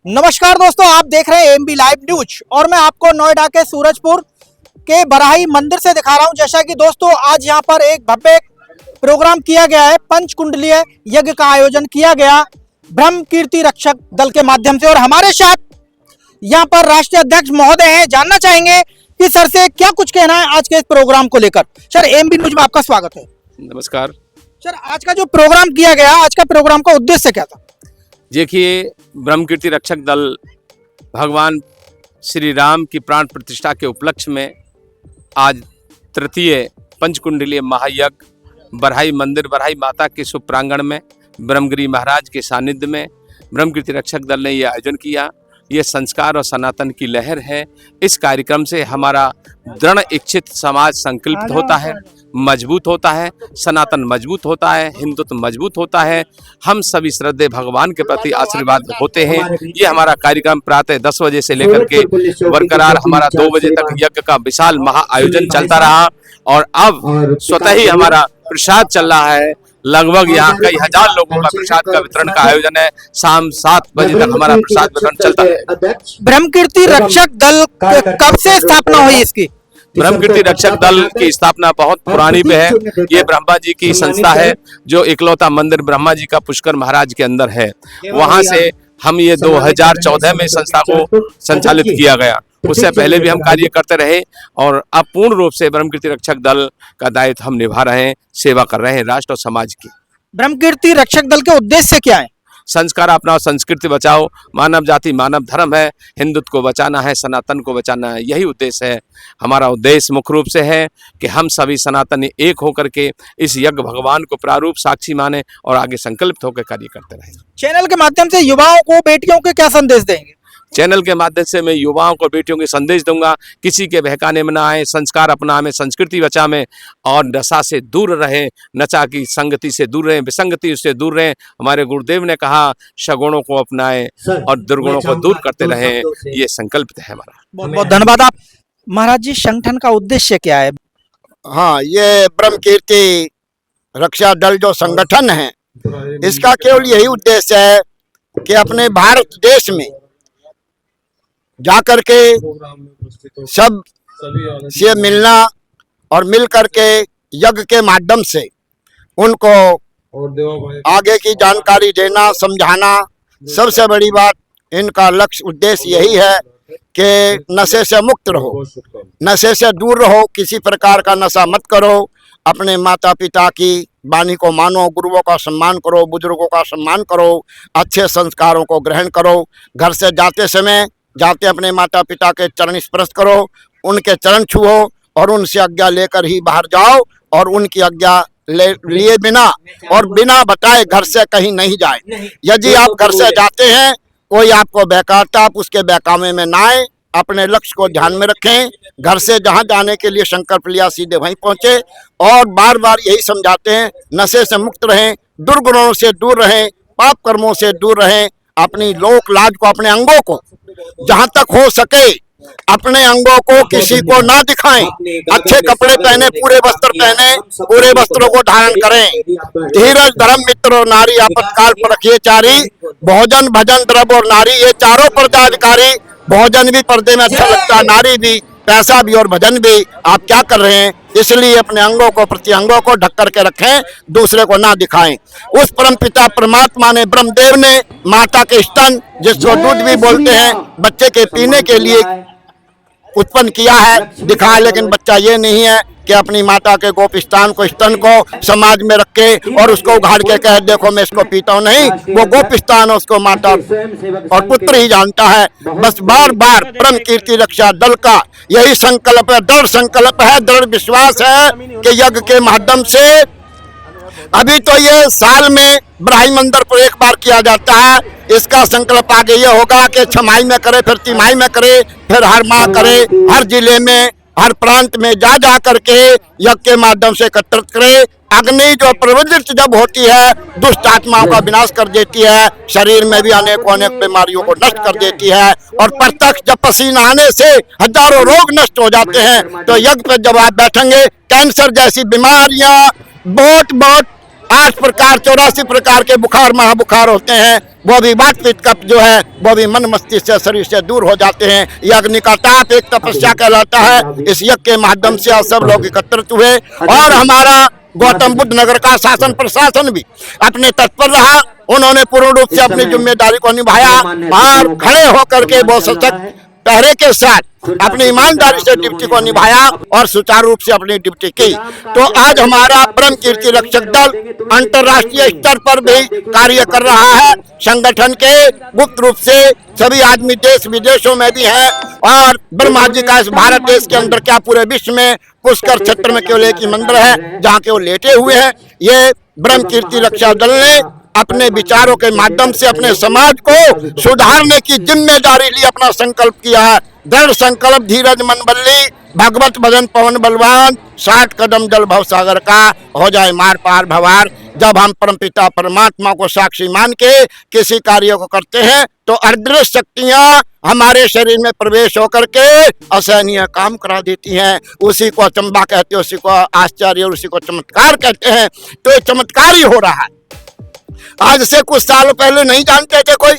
नमस्कार दोस्तों, आप देख रहे हैं एमबी लाइव न्यूज और मैं आपको नोएडा के सूरजपुर के बराही मंदिर से दिखा रहा हूं। जैसा कि दोस्तों आज यहां पर एक भव्य प्रोग्राम किया गया है, पंचकुंडलीय यज्ञ का आयोजन किया गया ब्रह्म कीर्ति रक्षक दल के माध्यम से। और हमारे साथ यहां पर राष्ट्रीय अध्यक्ष महोदय हैं। जानना चाहेंगे कि सर से क्या कुछ कहना है आज के इस प्रोग्राम को लेकर। सर, एमबी न्यूज में आपका स्वागत है। नमस्कार सर, आज का जो प्रोग्राम किया गया, आज का प्रोग्राम का उद्देश्य क्या था? देखिए, ब्रह्म कीर्ति रक्षक दल भगवान श्री राम की प्राण प्रतिष्ठा के उपलक्ष्य में आज तृतीय पंचकुंडलीय महायज्ञ बराही मंदिर बराही माता के शुभ प्रांगण में ब्रह्मगिरी महाराज के सानिध्य में ब्रह्म कीर्ति रक्षक दल ने यह आयोजन किया। ये संस्कार और सनातन की लहर है। इस कार्यक्रम से हमारा दृढ़ इच्छित समाज संकल्पित होता है, मजबूत होता है, सनातन मजबूत होता है, हिंदुत्व मजबूत होता है। हम सभी श्रद्धेय भगवान के प्रति आशीर्वाद होते हैं। ये हमारा कार्यक्रम प्रातः 10 बजे से लेकर के बरकरार हमारा 2 बजे तक यज्ञ का विशाल महा आयोजन चलता रहा और अब स्वतः ही हमारा प्रसाद चल रहा है। लगभग यहाँ कई हजार लोगों का प्रसाद का वितरण का आयोजन है। शाम 7 बजे तक हमारा प्रसाद वितरण चलता है। ब्रह्म कीर्ति रक्षक दल कब से स्थापना हुई इसकी? ब्रह्म कीर्ति रक्षक दल की स्थापना बहुत पुरानी पे है। ये ब्रह्मा जी की संस्था है, जो इकलौता मंदिर ब्रह्मा जी का पुष्कर महाराज के अंदर है। वहां से हम ये 2014 में संस्था को संचालित किया गया। उससे पहले भी हम कार्य करते रहे और अब पूर्ण रूप से ब्रह्म कीर्ति रक्षक दल का दायित्व हम निभा रहे हैं, सेवा कर रहे हैं राष्ट्र और समाज की। ब्रह्म कीर्ति रक्षक दल के उद्देश्य क्या है? संस्कार अपनाओ, संस्कृति बचाओ, मानव जाति मानव धर्म है, हिंदुत्व को बचाना है, सनातन को बचाना है, यही उद्देश्य है। हमारा उद्देश्य मुख्य रूप से है कि हम सभी सनातनी एक होकर के इस यज्ञ भगवान को प्रारूप साक्षी माने और आगे संकल्पित होकर कार्य करते रहें। चैनल के माध्यम से युवाओं को, बेटियों को क्या संदेश देंगे? चैनल के माध्यम से मैं युवाओं को, बेटियों के संदेश दूंगा, किसी के बहकाने में ना आए, संस्कार अपनाएं, संस्कृति बचाएं और नशा से दूर रहें, नशा की संगति से दूर रहें, विसंगति से दूर रहें। हमारे गुरुदेव ने कहा सगुणों को अपनाएं और दुर्गुणों को दूर करते रहें। ये संकल्प है हमारा। बहुत बहुत धन्यवाद। आप महाराज जी, संगठन का उद्देश्य क्या है? हाँ, ये ब्रह्म कीर्ति रक्षा दल जो संगठन है, इसका केवल यही उद्देश्य है कि अपने भारत देश में जाकर के सब से मिलना और मिल करके यज्ञ के माध्यम से उनको आगे की जानकारी देना, समझाना। सबसे बड़ी बात, इनका लक्ष्य उद्देश्य यही है कि नशे से मुक्त रहो, नशे से दूर रहो, किसी प्रकार का नशा मत करो, अपने माता पिता की वाणी को मानो, गुरुओं का सम्मान करो, बुजुर्गों का सम्मान करो, अच्छे संस्कारों को ग्रहण करो। घर से जाते अपने माता पिता के चरण स्पर्श करो, उनके चरण छुओ और उनसे आज्ञा लेकर ही बाहर जाओ और उनकी आज्ञा लिए बिना और बिना बताए घर से कहीं नहीं जाए। यदि आप घर से जाते हैं, कोई आपको बहकाता, आप उसके बहकावे में ना आए, अपने लक्ष्य को ध्यान में रखें। घर से जहां जाने के लिए संकल्प लिया, सीधे वहीं पहुंचे और बार बार यही समझाते हैं, नशे से मुक्त रहें, दुर्गुणों से दूर रहें, पाप कर्मों से दूर रहें। अपनी लोक लाज को, अपने अंगों को जहां तक हो सके अपने अंगों को किसी को ना दिखाएं। अच्छे कपड़े पहने, पूरे वस्त्र पहने, पूरे वस्त्रों को धारण करें। धीरज, धर्म, मित्र और नारी आपातकाल पर रखिए चारी। भोजन, भजन, द्रव्य और नारी, ये चारों पर्दा अधिकारी। भोजन भी पर्दे में अच्छा लगता है, नारी भी, पैसा भी और भजन भी। आप क्या कर रहे हैं? इसलिए अपने अंगों को, प्रत्यंगों को ढक करके रखें, दूसरे को ना दिखाएं। उस परम पिता परमात्मा ने, ब्रह्मदेव ने माता के स्तन, जिसको दूध भी बोलते हैं, बच्चे के पीने के लिए उत्पन्न किया है, दिखाया। लेकिन बच्चा ये नहीं है कि अपनी माता के गोप स्तन को समाज में रखे और उसको उघाड़ के कहे देखो मैं इसको पीता हूँ। नहीं, वो गोप स्तन उसको माता और पुत्र ही जानता है। बस बार बार ब्रह्म कीर्ति रक्षा दल का यही संकल्प है, दृढ़ संकल्प है, दृढ़ विश्वास है कि यज्ञ के माध्यम से अभी तो ये साल में बराही मंदिर पर एक बार किया जाता है। इसका संकल्प आगे ये होगा कि 6 माही में करे, फिर 3 माही में करे, फिर हर माह करे, हर जिले में, हर प्रांत में जा करके यज्ञ के माध्यम से एकत्रित करे। अग्नि जो प्रज्वलित जब होती है, दुष्ट आत्माओं का विनाश कर देती है, शरीर में भी अनेक बीमारियों को नष्ट कर देती है और प्रत्यक्ष जब पसीना आने से हजारों रोग नष्ट हो जाते हैं। तो यज्ञ पर जब आप बैठेंगे, कैंसर जैसी बीमारियां बहुत 8 प्रकार 84 प्रकार के बुखार महाबुखार होते हैं, वो भी वात पित्त कफ जो है वो भी मन मस्तिष्क से शरीर से दूर हो जाते हैं। यह अग्नि का ताप एक तपस्या कहलाता है। इस यज्ञ के माध्यम से सब लोग एकत्रित हुए और हमारा गौतम बुद्ध नगर का शासन प्रशासन भी अपने तत्पर रहा। उन्होंने पूर्ण रूप से अपनी जिम्मेदारी को निभाया और खड़े होकर के वो सशक्त पहरे के साथ अपनी ईमानदारी से ड्यूटी को निभाया और सुचारू रूप से अपनी ड्यूटी की। तो आज हमारा ब्रह्म कीर्ति रक्षक दल अंतर्राष्ट्रीय स्तर पर भी कार्य कर रहा है। संगठन के गुप्त रूप से सभी आदमी देश विदेशों में भी हैं और ब्रह्मा जी का इस भारत देश के अंदर क्या पूरे विश्व में पुष्कर क्षेत्र में केवल एक ही मंदिर है जहाँ के वो लेटे हुए हैं। ये ब्रह्म कीर्ति रक्षा दल ने अपने विचारों के माध्यम से अपने समाज को सुधारने की जिम्मेदारी ली, अपना संकल्प किया है। दृढ़ संकल्प धीरज मन बल्ली, भगवत भजन पवन बलवान, 60 कदम जल भव सागर का हो जाए मार पार भवार। जब हम परमपिता परमात्मा को साक्षी मान के किसी कार्य को करते हैं तो अदृश्य शक्तियां हमारे शरीर में प्रवेश होकर के असहनीय काम करा देती हैं। उसी को अचंबा कहते हैं, उसी को आश्चर्य और उसी को चमत्कार कहते हैं। तो ये चमत्कार ही हो रहा है। आज से कुछ साल पहले नहीं जानते थे कोई,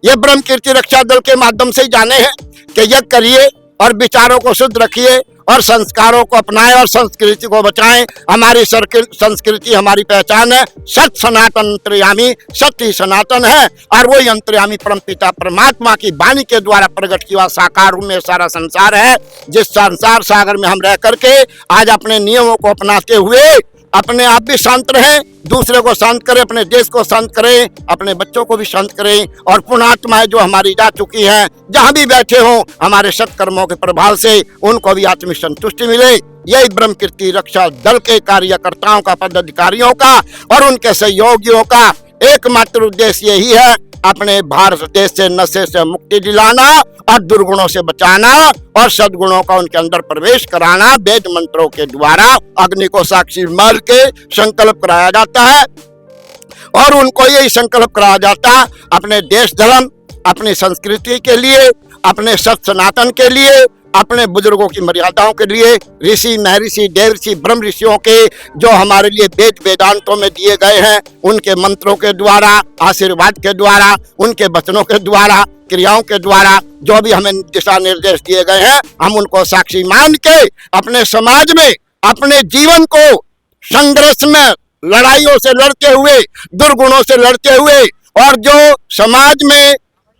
ये ब्रह्म कीर्ति रक्षा दल के माध्यम से ही जाने हैं कि यज्ञ करिए और विचारों को शुद्ध रखिए और संस्कारों को अपनाएं और संस्कृति को बचाएं। हमारी संस्कृति हमारी पहचान है। सत्य सनातन अंतर्यामी, सत्य ही सनातन है और वही अंतर्यामी परमपिता परमात्मा की वाणी के द्वारा प्रकट किया साकार रूप में सारा संसार है। जिस संसार सागर में हम रह करके आज अपने नियमों को अपनाते हुए अपने आप भी शांत रहें, दूसरे को शांत करें, अपने देश को शांत करें, अपने बच्चों को भी शांत करें और पुण्यात्माएं जो हमारी जा चुकी हैं जहां भी बैठे हों हमारे सत्कर्मों के प्रभाव से उनको भी आत्मिक संतुष्टि मिले। यही ब्रह्म कीर्ति रक्षा दल के कार्यकर्ताओं का, पदाधिकारियों का और उनके सहयोगियों का एकमात्र उद्देश्य यही है, अपने भारत देश से नशे से मुक्ति दिलाना और दुर्गुणों से बचाना और सद्गुणों का उनके अंदर प्रवेश कराना। वेद मंत्रों के द्वारा अग्नि को साक्षी मान के संकल्प कराया जाता है और उनको यही संकल्प कराया जाता है अपने देश धर्म, अपनी संस्कृति के लिए, अपने सत्य सनातन के लिए, अपने बुजुर्गों की मर्यादाओं के लिए। ऋषि महर्षि देवर्षि ब्रह्म ऋषियों के जो हमारे लिए वेद वेदांतों में दिए गए हैं उनके मंत्रों के द्वारा, आशीर्वाद के द्वारा, उनके वचनों के द्वारा, क्रियाओं के द्वारा जो भी हमें दिशा निर्देश दिए गए हैं हम उनको साक्षी मान के अपने समाज में अपने जीवन को संघर्ष में लड़ाइयों से लड़ते हुए, दुर्गुणों से लड़ते हुए और जो समाज में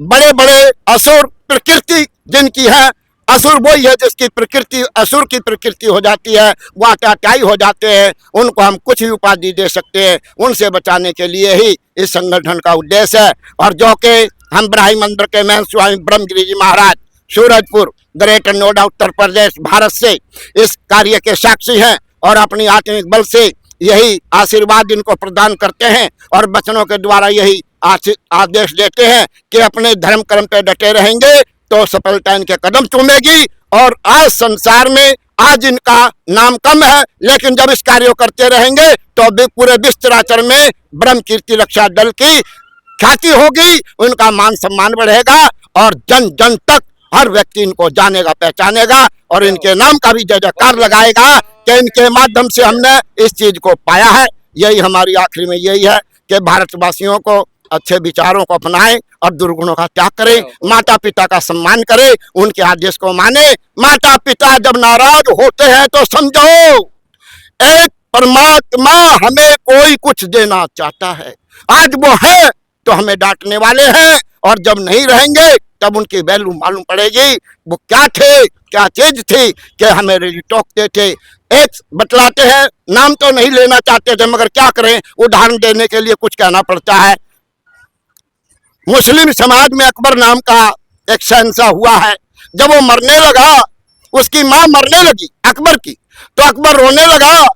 बड़े बड़े असुर प्रकृति जिनकी है, असुर वही है जिसकी प्रकृति असुर की प्रकृति हो जाती है, वो अत्याचारी हो जाते हैं, उनको हम कुछ भी उपाधि दे सकते हैं, उनसे बचाने के लिए ही इस संगठन का उद्देश्य है। और जो कि हम ब्राह्मी मंदिर के महंत स्वामी ब्रह्मगिरी जी महाराज सूरजपुर ग्रेटर नोएडा उत्तर प्रदेश भारत से इस कार्य के साक्षी हैं और अपनी आत्मिक बल से यही आशीर्वाद इनको प्रदान करते हैं और वचनों के द्वारा यही आदेश देते हैं कि अपने धर्म कर्म पे डटे रहेंगे तो सफलता इनके कदम चूमेगी। और आज संसार में आज इनका नाम कम है लेकिन जब इस कार्य करते रहेंगे तो पूरे विश्व चराचर में ब्रह्म कीर्ति रक्षा दल की ख्याति होगी, उनका मान सम्मान बढ़ेगा और जन जन तक हर व्यक्ति इनको जानेगा, पहचानेगा और इनके नाम का भी जय जयकार लगाएगा कि इनके माध्यम से हमने इस चीज को पाया है। यही हमारी आखिरी में यही है कि भारतवासियों को अच्छे विचारों को अपनाएं और दुर्गुणों का त्याग करें, माता पिता का सम्मान करें, उनके आदेश को माने। माता पिता जब नाराज होते हैं तो समझो एक परमात्मा हमें कोई कुछ देना चाहता है, आज वो है तो हमें डांटने वाले हैं और जब नहीं रहेंगे तब उनकी वैल्यू मालूम पड़ेगी वो क्या थे, क्या चीज थी कि हमें टोकते थे। एक बतलाते हैं, नाम तो नहीं लेना चाहते थे मगर क्या करें, उदाहरण देने के लिए कुछ कहना पड़ता है। मुस्लिम समाज में अकबर नाम का एक शहंशाह हुआ है। जब वो मरने लगा, उसकी माँ मरने लगी अकबर की, तो अकबर रोने लगा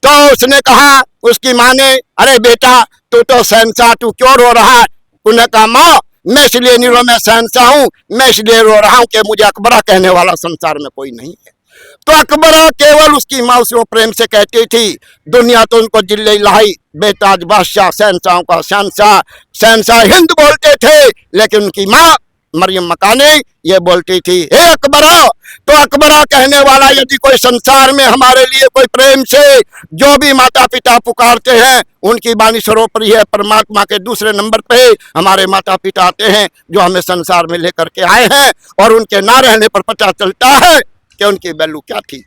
तो उसने कहा उसकी माँ ने, अरे बेटा तू तो शहंशाह, तू क्यों रो रहा है? उन्होंने कहा माँ मैं इसलिए नहीं रो, मैं शहंशाह हूँ, मैं इसलिए रो रहा हूँ कि मुझे अकबरा कहने वाला संसार में कोई नहीं है। तो अकबरा केवल उसकी माँ उसको प्रेम से कहती थी, दुनिया तो उनको जिले लाई बेताज बादशाह, शहंशाहों का शहंशाह, शहंशाह हिंद बोलते थे, लेकिन उनकी माँ मरियम मकानी ये बोलती थी, हे अकबरा। तो अकबरा कहने वाला, यदि कोई संसार में हमारे लिए कोई प्रेम से जो भी माता पिता पुकारते हैं उनकी वाणी सर्वोपरि है, परमात्मा के दूसरे नंबर पे हमारे माता पिता आते हैं जो हमें संसार में लेकर के आए हैं, और उनके ना रहने पर पता चलता है कि उनकी वैल्यू क्या थी।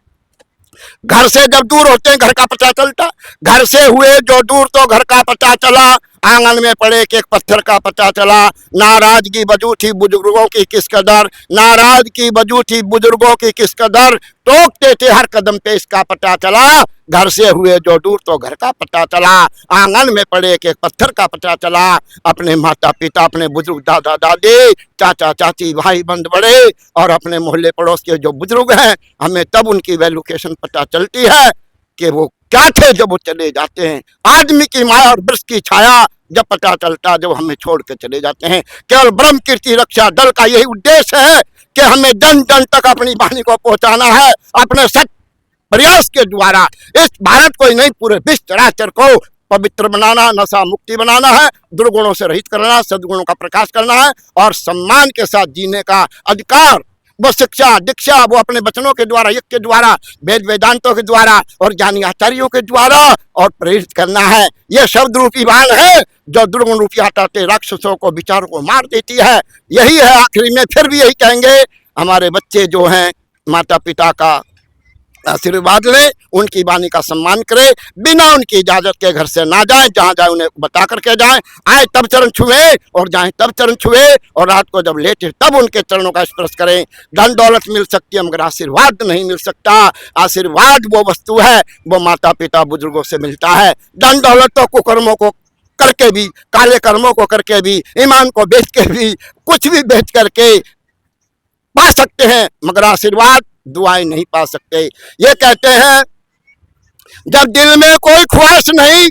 घर से जब दूर होते हैं घर का पता चलता, घर से हुए जो दूर तो घर का पता चला, आंगन में पड़े एक पत्थर का पता चला। नाराजगी वजू थी बुजुर्गों की किस कदर, नाराजगी वजू थी बुजुर्गों की किस कदर, टोकते थे हर कदम पे इसका पता चला। घर से हुए जो दूर तो घर का पता चला, आंगन में पड़े एक पत्थर का पता चला। अपने माता पिता, अपने बुजुर्ग दादा दादी, चाचा चाची, भाई बंद बड़े और अपने मोहल्ले पड़ोस के जो बुजुर्ग हैं, हमें तब उनकी वैल्यूकेशन पता चलती है कि वो क्या थे जब वो चले जाते हैं। आदमी की माया और वृक्ष की छाया जब पता चलता जब हमें छोड़ के चले जाते हैं। केवल ब्रह्म कीर्ति रक्षा दल का यही उद्देश्य है कि हमें जन जन तक अपनी वाणी को पहुंचाना है, अपने सच प्रयास के द्वारा इस भारत को ही नहीं पूरे विश्व चराचर को पवित्र बनाना, नशा मुक्ति बनाना है, दुर्गुणों से रहित करना, सद्गुणों का प्रकाश करना है और सम्मान के साथ जीने का अधिकार, वो शिक्षा दीक्षा वो अपने वचनों के द्वारा, यज्ञ के द्वारा, वेद वेदांतों के द्वारा और ज्ञानी आचार्यों के द्वारा और प्रेरित करना है। ये शब्द रूपी बाण है जो दुर्गुण रूपी हटाते राक्षसों को, विचारों को मार देती है। यही है आखिरी में फिर भी यही कहेंगे, हमारे बच्चे जो हैं माता पिता का आशीर्वाद ले, उनकी वाणी का सम्मान करे, बिना उनकी इजाजत के घर से ना जाए, जहाँ जाए उन्हें बता करके जाए, आए तब चरण छुए और जाए तब चरण छुए, और रात को जब लेटे तब उनके चरणों का स्पर्श करें। धन दौलत मिल सकती है मगर आशीर्वाद नहीं मिल सकता। आशीर्वाद वो वस्तु है वो माता पिता बुजुर्गों से मिलता है। धन दौलत तो कुकर्मों को करके भी, काले कर्मों को करके भी, ईमान को बेच के भी, कुछ भी बेच करके पा सकते हैं मगर आशीर्वाद दुआएं नहीं पा सकते। ये कहते हैं जब दिल में कोई ख्वाहिश नहीं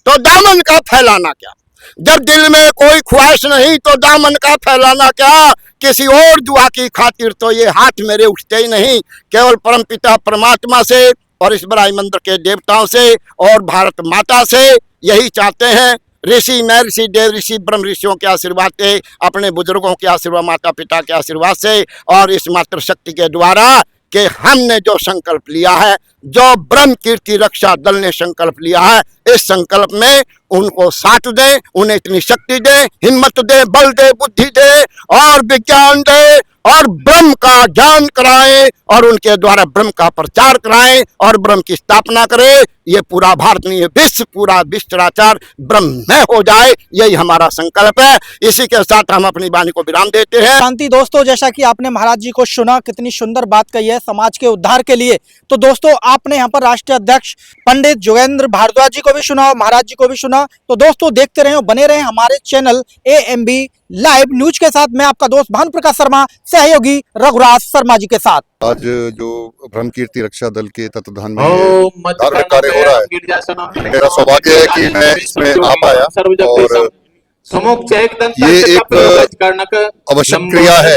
तो दामन का फैलाना क्या, जब दिल में कोई ख्वाहिश नहीं तो दामन का फैलाना क्या, किसी और दुआ की खातिर तो ये हाथ मेरे उठते ही नहीं। केवल परमपिता परमात्मा से और इस बड़ाई मंदिर के देवताओं से और भारत माता से यही चाहते हैं। ऋषि महर्षि देव ऋषि ब्रह्म ऋषियों के आशीर्वाद से, अपने बुजुर्गों के आशीर्वाद, माता पिता के आशीर्वाद से और इस मातृ शक्ति के द्वारा कि हमने जो संकल्प लिया है, जो ब्रह्म कीर्ति रक्षा दल ने संकल्प लिया है, इस संकल्प में उनको साथ दे, उन्हें इतनी शक्ति दे, हिम्मत दे, बल दे, बुद्धि दे और विज्ञान दे और ब्रह्म का ज्ञान कराएं और उनके द्वारा ब्रह्म का प्रचार कराएं और ब्रह्म की स्थापना करें। ये पूरा भारत नहीं, विश्व, पूरा विश्व चराचर ब्रह्ममय हो जाए, यही हमारा संकल्प है। इसी के साथ हम अपनी वाणी को विराम देते हैं। शांति। दोस्तों, जैसा कि आपने महाराज जी को सुना, कितनी सुंदर बात कही है समाज के उद्धार के लिए। तो दोस्तों, आपने यहाँ पर राष्ट्रीय अध्यक्ष पंडित जोगेंद्र भारद्वाज जी को भी सुना और महाराज जी को भी सुना। तो दोस्तों, देखते रहें, बने रहें हमारे चैनल AMB लाइव न्यूज के साथ। मैं आपका दोस्त भानु प्रकाश शर्मा, सहयोगी रघुराज शर्मा जी के साथ। आज जो ब्रह्म कीर्ति रक्षा दल के तत्वाधान में धार्मिक कार्य हो रहा है, मेरा सौभाग्य है कि मैं इसमें आ पाया और ये एक आवश्यक क्रिया है,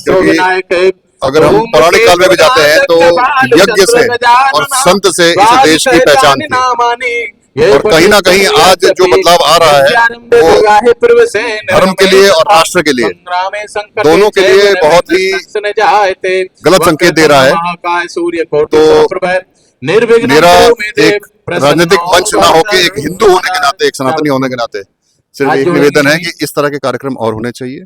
क्योंकि अगर हम पौराणिक काल में भी जाते हैं तो यज्ञ से और संत से इस देश की पहचान थी, और कहीं ना कहीं आज जो बदलाव आ रहा है वो धर्म के लिए और राष्ट्र के लिए, दोनों के लिए बहुत ही गलत संकेत दे रहा है। तो मेरा एक राजनीतिक मंच ना होकर एक हिंदू होने के नाते, एक सनातनी होने के नाते सिर्फ एक निवेदन है कि इस तरह के कार्यक्रम और होने चाहिए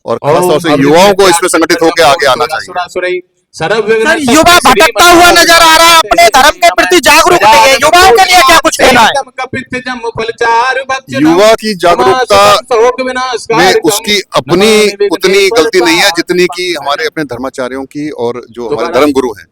और खासतौर से युवाओं को इसमें संगठित होकर आगे आना चाहिए। सर, युवा भटकता हुआ नजर आ रहा है, अपने धर्म के प्रति जागरूक नहीं है। युवाओं के लिए क्या कुछ कहना है? युवा की जागरूकता में उसकी अपनी उतनी गलती नहीं है जितनी कि हमारे अपने धर्माचार्यों की और जो हमारे धर्म गुरु हैं,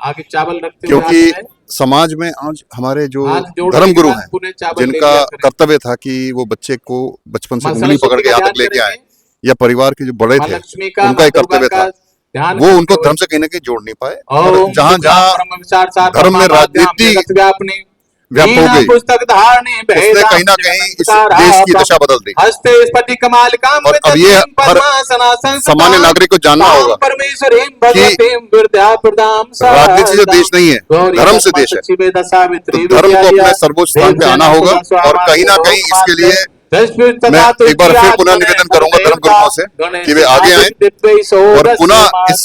क्योंकि समाज में आज हमारे जो धर्म गुरु हैं जिनका कर्तव्य था कि वो बच्चे को बचपन से उंगली पकड़ के यहाँ तक लेके आए, या परिवार के जो बड़े थे उनका एक कर्तव्य था, वो उनको धर्म से कहीं ना कहीं जोड़ नहीं पाए। और जहाँ जहाँ धर्म में राजनीति व्याप्त हो गई, उसने कहीं ना कहीं इस देश की दशा बदल दी। और अब ये हर सामान्य नागरिक को जानना होगा कि राजनीति से देश नहीं है, धर्म से देश है। तो धर्म को अपने सर्वोच्च स्थान पे आना होगा और कहीं ना कहीं इसके लिए मैं एक बार फिर पुनः निवेदन करूंगा धर्म गुरुओं से कि वे आगे आए और पुनः इस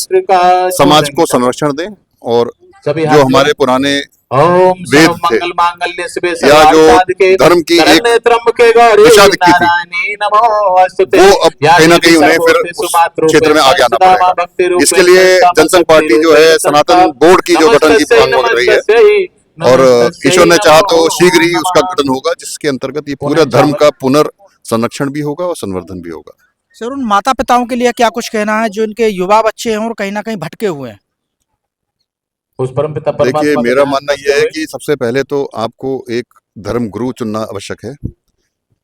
समाज को संरक्षण दें और जो हमारे पुराने वेद थे या जो धर्म की एक दिशा दिखती थी वो अब कहीं ना कहीं उन्हें फिर उस क्षेत्र में आगे आना पड़ेगा। इसके लिए जनसंघ पार्टी जो है सनातन बोर्ड की जो गठन की मांग कर रही है और ईश्वर ने चाहा तो शीघ्र ही उसका गठन होगा जिसके अंतर्गत ये पूरा धर्म का पुनर्संरक्षण भी होगा और संवर्धन भी होगा। सर उन माता पिताओं के लिए क्या कुछ कहना है जो इनके युवा बच्चे हैं और कहीं ना कहीं भटके हुए हैं? उस परमपिता देखिए मेरा मानना यह है कि सबसे पहले तो आपको एक धर्म गुरु चुनना आवश्यक है।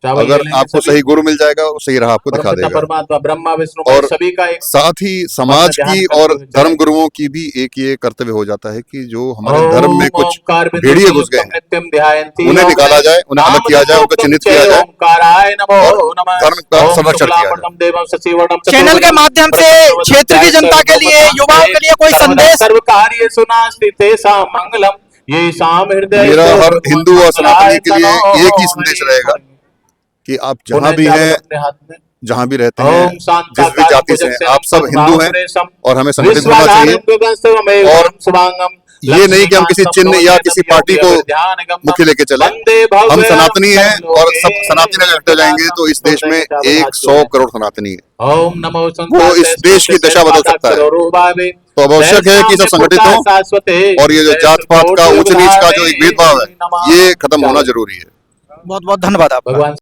अगर आपको सही गुरु मिल जाएगा वो सही राह आपको दिखा देगा परमात्मा ब्रह्मा विष्णु और सभी का एक साथ ही समाज की और धर्म गुरुओं की भी एक ये कर्तव्य हो जाता है कि जो हमारे धर्म में कुछ भेड़िए घुस गए हैं उन्हें निकाला जाए, उन्हें अलग किया जाए, उनको चिन्हित किया जाए और धर्म का संरक्षण किया जाए। चैनल के माध्यम से क्षेत्र की जनता के लिए, युवाओं के लिए कोई संदेश? सर्वकार्य सुनास्ति मंगलम ये शाम हृदय मेरा हर हिंदू और सनातनी के लिए एक ही संदेश रहेगा कि आप जहाँ भी हैं, जहाँ भी रहते हैं, जिस भी जाति से हैं, आप सब हिंदू हैं और हमें संगठित होना चाहिए। और ये नहीं कि हम किसी चिन्ह या किसी पार्टी को मुख्य लेके चले। हम सनातनी हैं और सब सनातनी अगर हटे जाएंगे तो इस देश में 100 करोड़ सनातनी है, वो इस देश की दशा बदल सकता है। तो आवश्यक है कि सब संगठित हों और ये जो जात पात का ऊंच नीच का जो एक भेदभाव है ये खत्म होना जरूरी है। बहुत बहुत धन्यवाद आपका।